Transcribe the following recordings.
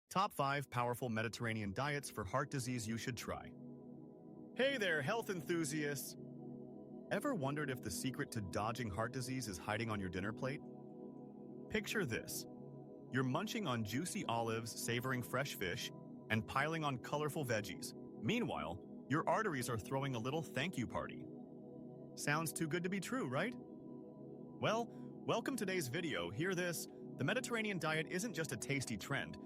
Top 5 Powerful Mediterranean Diets for Heart Disease You Should Try. Hey there, health enthusiasts! Ever wondered if the secret to dodging heart disease is hiding on your dinner plate? Picture this. You're munching on juicy olives, savoring fresh fish, and piling on colorful veggies. Meanwhile, your arteries are throwing a little thank you party. Sounds too good to be true, right? Well, welcome to today's video. Hear this. The Mediterranean diet isn't just a tasty trend.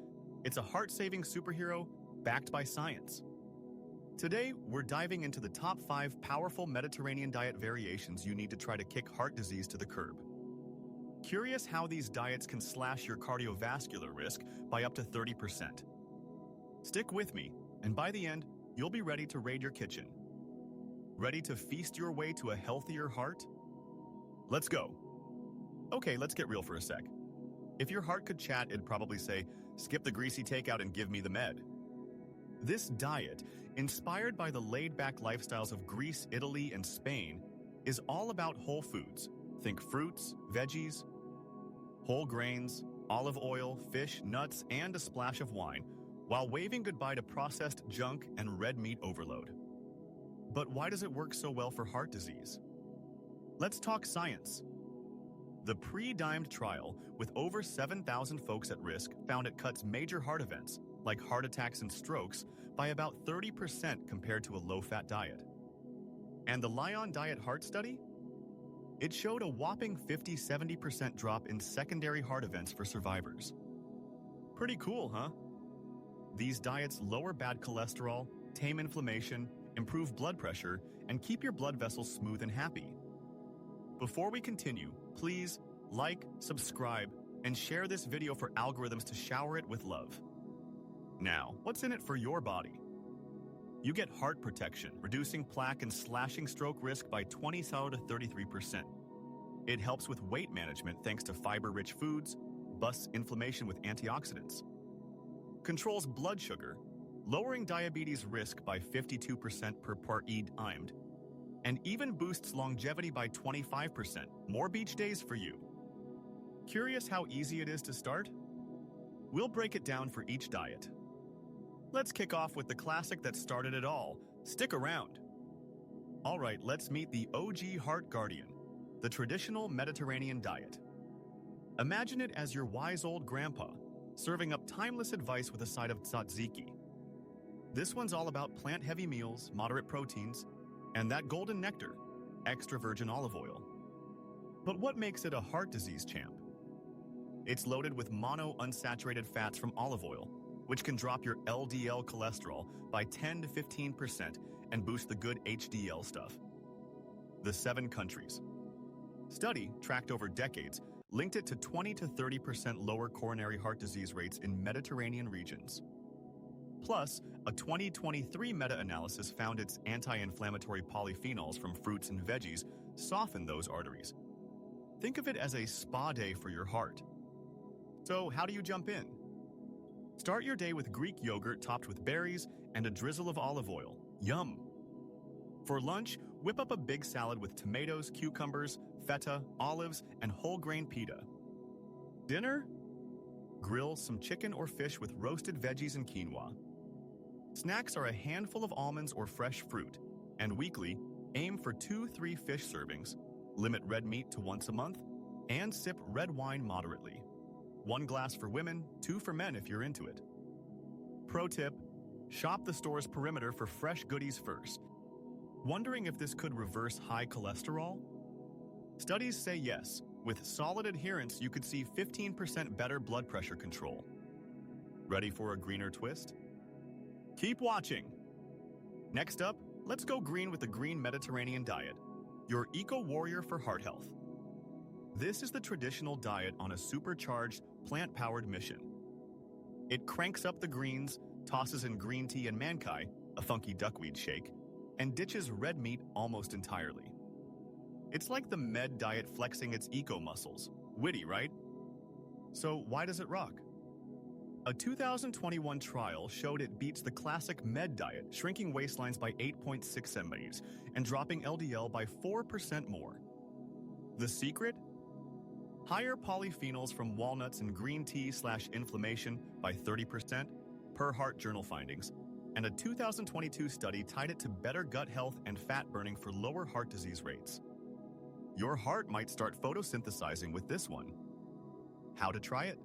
It's a heart-saving superhero backed by science. Today, we're diving into the top 5 powerful Mediterranean diet variations you need to try to kick heart disease to the curb. Curious how these diets can slash your cardiovascular risk by up to 30%. Stick with me, and by the end, you'll be ready to raid your kitchen. Ready to feast your way to a healthier heart? Let's go. Okay, let's get real for a sec. If your heart could chat, it'd probably say, skip the greasy takeout and give me the med. This diet, inspired by the laid-back lifestyles of Greece, Italy, and Spain, is all about whole foods. Think fruits, veggies, whole grains, olive oil, fish, nuts, and a splash of wine, while waving goodbye to processed junk and red meat overload. But why does it work so well for heart disease? Let's talk science. The PREDIMED trial, with over 7,000 folks at risk, found it cuts major heart events, like heart attacks and strokes, by about 30% compared to a low-fat diet. And the Lyon Diet Heart study? It showed a whopping 50-70% drop in secondary heart events for survivors. Pretty cool, huh? These diets lower bad cholesterol, tame inflammation, improve blood pressure, and keep your blood vessels smooth and happy. Before we continue, please like, subscribe, and share this video for algorithms to shower it with love. Now, what's in it for your body? You get heart protection, reducing plaque and slashing stroke risk by 20 to 33%. It helps with weight management thanks to fiber-rich foods, busts inflammation with antioxidants. Controls blood sugar, lowering diabetes risk by 52% per PREDIMED, and even boosts longevity by 25%. More beach days for you. Curious how easy it is to start? We'll break it down for each diet. Let's kick off with the classic that started it all. Stick around. All right, let's meet the OG Heart Guardian, the traditional Mediterranean diet. Imagine it as your wise old grandpa, serving up timeless advice with a side of tzatziki. This one's all about plant-heavy meals, moderate proteins, and that golden nectar, extra virgin olive oil. But what makes it a heart disease champ? It's loaded with monounsaturated fats from olive oil, which can drop your LDL cholesterol by 10 to 15% and boost the good HDL stuff. The 7 countries. Study, tracked over decades, linked it to 20 to 30% lower coronary heart disease rates in Mediterranean regions. Plus, a 2023 meta-analysis found its anti-inflammatory polyphenols from fruits and veggies soften those arteries. Think of it as a spa day for your heart. So, how do you jump in? Start your day with Greek yogurt topped with berries and a drizzle of olive oil. Yum! For lunch, whip up a big salad with tomatoes, cucumbers, feta, olives, and whole grain pita. Dinner? Grill some chicken or fish with roasted veggies and quinoa. Snacks are a handful of almonds or fresh fruit, and weekly, aim for 2-3 fish servings, limit red meat to once a month, and sip red wine moderately. 1 glass for women, 2 for men if you're into it. Pro tip, shop the store's perimeter for fresh goodies first. Wondering if this could reverse high cholesterol? Studies say yes. With solid adherence, you could see 15% better blood pressure control. Ready for a greener twist? Keep watching! Next up, let's go green with the Green Mediterranean Diet, your eco-warrior for heart health. This is the traditional diet on a supercharged, plant-powered mission. It cranks up the greens, tosses in green tea and mankai, a funky duckweed shake, and ditches red meat almost entirely. It's like the med diet flexing its eco-muscles. Witty, right? So why does it rock? A 2021 trial showed it beats the classic med diet, shrinking waistlines by 8.6 cm and dropping LDL by 4% more. The secret? Higher polyphenols from walnuts and green tea/inflammation by 30% per Heart Journal findings, and a 2022 study tied it to better gut health and fat burning for lower heart disease rates. Your heart might start photosynthesizing with this one. How to try it?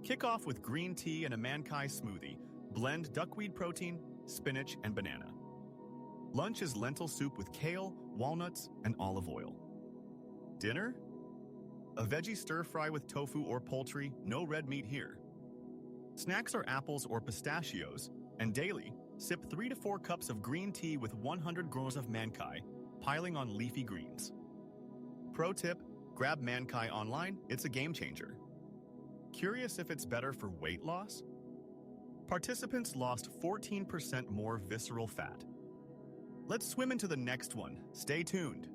Kick off with green tea and a mankai smoothie. Blend duckweed protein, spinach, and banana. Lunch is lentil soup with kale, walnuts, and olive oil. Dinner? A veggie stir-fry with tofu or poultry, no red meat here. Snacks are apples or pistachios, and daily, sip 3 to 4 cups of green tea with 100 grams of mankai, piling on leafy greens. Pro tip, grab mankai online, it's a game changer. Curious if it's better for weight loss? Participants lost 14% more visceral fat. Let's swim into the next one. Stay tuned.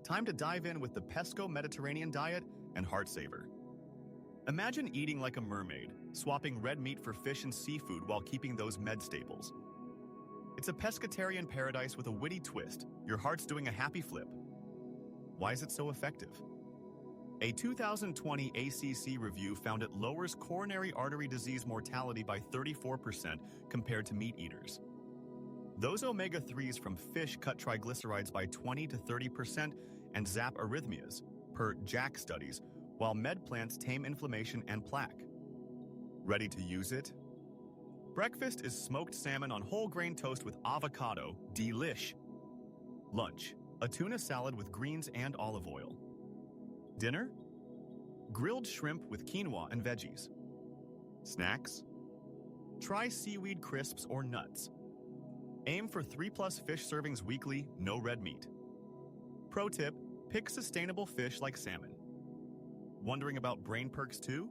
Time to dive in with the Pesco-Mediterranean diet and Heart Saver. Imagine eating like a mermaid, swapping red meat for fish and seafood while keeping those med staples. It's a pescatarian paradise with a witty twist. Your heart's doing a happy flip. Why is it so effective? A 2020 ACC review found it lowers coronary artery disease mortality by 34% compared to meat eaters. Those omega-3s from fish cut triglycerides by 20 to 30% and zap arrhythmias, per JACC studies, while med plants tame inflammation and plaque. Ready to use it? Breakfast is smoked salmon on whole grain toast with avocado, delish. Lunch, a tuna salad with greens and olive oil. Dinner? Grilled shrimp with quinoa and veggies. Snacks? Try seaweed crisps or nuts. Aim for 3+ fish servings weekly, no red meat. Pro tip, pick sustainable fish like salmon. Wondering about brain perks too?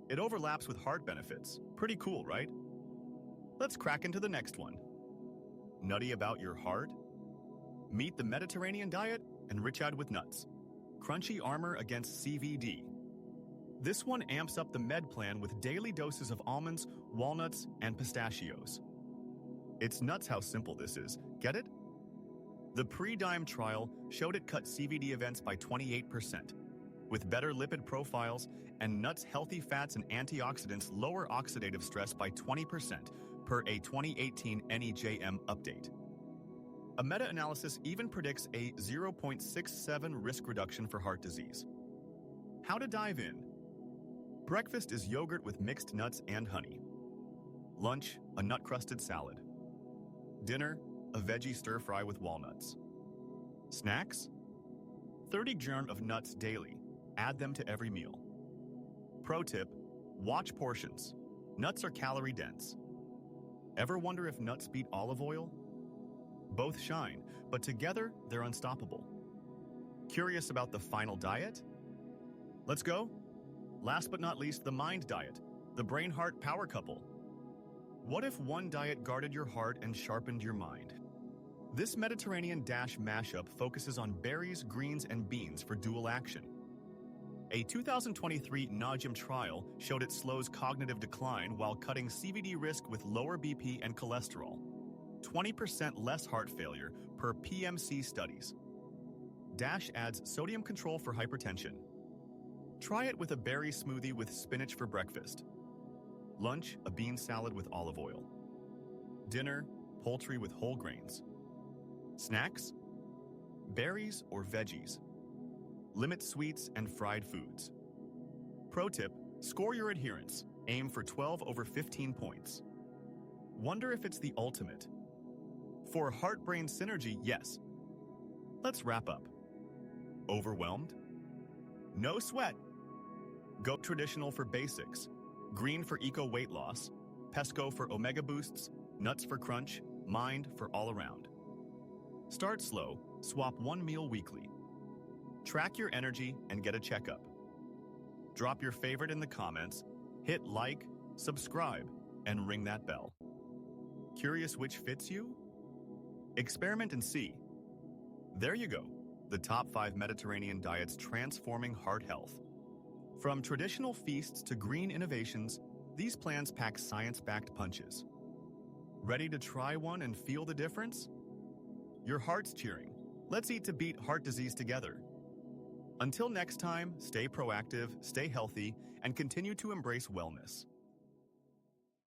It overlaps with heart benefits. Pretty cool, right? Let's crack into the next one. Nutty about your heart? Meet the Mediterranean diet, enriched with nuts. Crunchy armor against CVD. This one amps up the med plan with daily doses of almonds, walnuts, and pistachios. It's nuts how simple this is. Get it? The PREDIMED trial showed it cut CVD events by 28%. With better lipid profiles and nuts' healthy fats and antioxidants lower oxidative stress by 20% per a 2018 NEJM update. A meta-analysis even predicts a 0.67 risk reduction for heart disease. How to dive in? Breakfast is yogurt with mixed nuts and honey. Lunch, a nut-crusted salad. Dinner, a veggie stir-fry with walnuts. Snacks? 30 grams of nuts daily. Add them to every meal. Pro tip, watch portions. Nuts are calorie-dense. Ever wonder if nuts beat olive oil? Both shine, but together they're unstoppable. Curious about the final diet? Let's go. Last but not least, the mind diet, the brain-heart power couple. What if one diet guarded your heart and sharpened your mind? This Mediterranean mashup focuses on berries, greens, and beans for dual action. A 2023 NEJM trial showed it slows cognitive decline while cutting CVD risk with lower BP and cholesterol. 20% less heart failure per PMC studies. Dash adds sodium control for hypertension. Try it with a berry smoothie with spinach for breakfast. Lunch, a bean salad with olive oil. Dinner, poultry with whole grains. Snacks? Berries or veggies. Limit sweets and fried foods. Pro tip, score your adherence. Aim for 12 over 15 points. Wonder if it's the ultimate. For heart-brain synergy, yes. Let's wrap up. Overwhelmed? No sweat. Go traditional for basics. Green for eco weight loss. Pesco for omega boosts. Nuts for crunch. Mind for all around. Start slow. Swap one meal weekly. Track your energy and get a checkup. Drop your favorite in the comments. Hit like, subscribe, and ring that bell. Curious which fits you? Experiment and see. There you go. The top 5 Mediterranean diets transforming heart health. From traditional feasts to green innovations, these plans pack science-backed punches. Ready to try one and feel the difference? Your heart's cheering. Let's eat to beat heart disease together. Until next time, stay proactive, stay healthy, and continue to embrace wellness.